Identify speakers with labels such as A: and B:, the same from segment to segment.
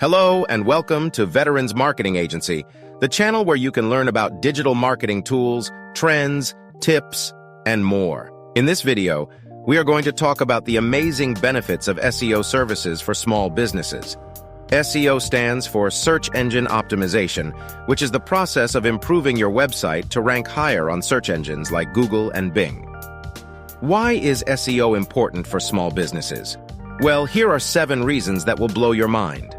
A: Hello and welcome to Veterans Marketing Agency, the channel where you can learn about digital marketing tools, trends, tips, and more. In this video, we are going to talk about the amazing benefits of SEO services for small businesses. SEO stands for Search Engine Optimization, which is the process of improving your website to rank higher on search engines like Google and Bing. Why is SEO important for small businesses? Well, here are 7 reasons that will blow your mind.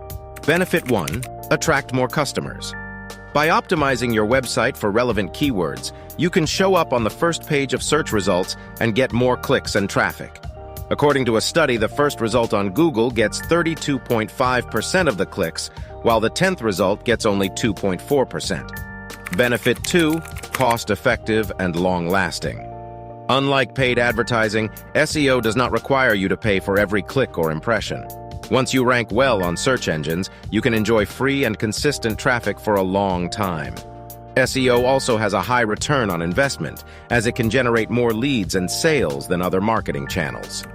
A: Benefit 1. Attract more customers. By optimizing your website for relevant keywords, you can show up on the first page of search results and get more clicks and traffic. According to a study, the first result on Google gets 32.5% of the clicks, while the 10th result gets only 2.4%. Benefit 2. Cost-effective and long-lasting. Unlike paid advertising, SEO does not require you to pay for every click or impression. Once you rank well on search engines, you can enjoy free and consistent traffic for a long time. SEO also has a high return on investment, as it can generate more leads and sales than other marketing channels.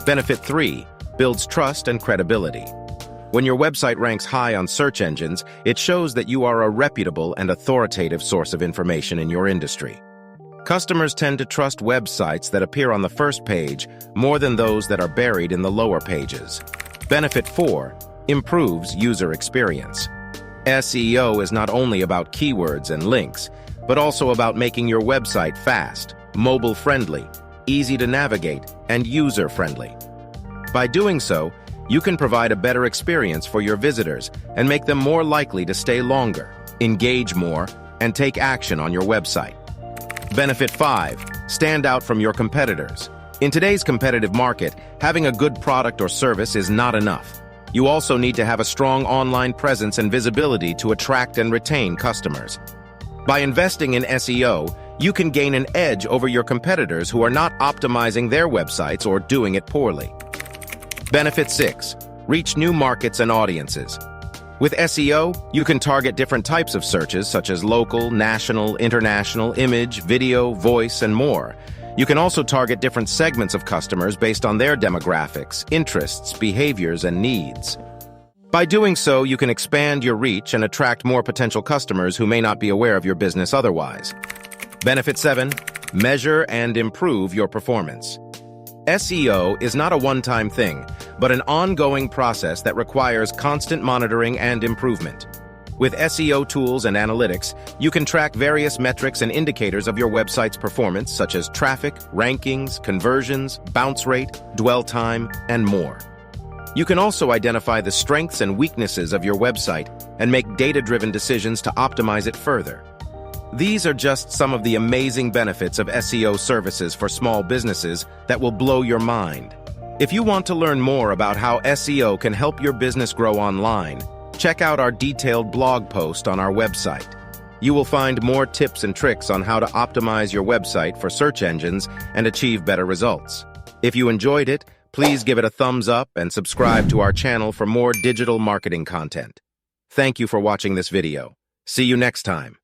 A: Benefit 3. Builds trust and credibility. When your website ranks high on search engines, it shows that you are a reputable and authoritative source of information in your industry. Customers tend to trust websites that appear on the first page more than those that are buried in the lower pages. Benefit 4. Improves user experience. SEO is not only about keywords and links, but also about making your website fast, mobile-friendly, easy to navigate, and user-friendly. By doing so, you can provide a better experience for your visitors and make them more likely to stay longer, engage more, and take action on your website. Benefit 5. Stand out from your competitors. In today's competitive market, having a good product or service is not enough. You also need to have a strong online presence and visibility to attract and retain customers. By investing in SEO, you can gain an edge over your competitors who are not optimizing their websites or doing it poorly. Benefit 6. Reach new markets and audiences. With SEO, you can target different types of searches such as local, national, international, image, video, voice, and more. You can also target different segments of customers based on their demographics, interests, behaviors, and needs. By doing so, you can expand your reach and attract more potential customers who may not be aware of your business otherwise. Benefit 7. Measure and improve your performance. SEO is not a one-time thing, but an ongoing process that requires constant monitoring and improvement. With SEO tools and analytics, you can track various metrics and indicators of your website's performance, such as traffic, rankings, conversions, bounce rate, dwell time, and more. You can also identify the strengths and weaknesses of your website and make data-driven decisions to optimize it further. These are just some of the amazing benefits of SEO services for small businesses that will blow your mind. If you want to learn more about how SEO can help your business grow online, check out our detailed blog post on our website. You will find more tips and tricks on how to optimize your website for search engines and achieve better results. If you enjoyed it, please give it a thumbs up and subscribe to our channel for more digital marketing content. Thank you for watching this video. See you next time.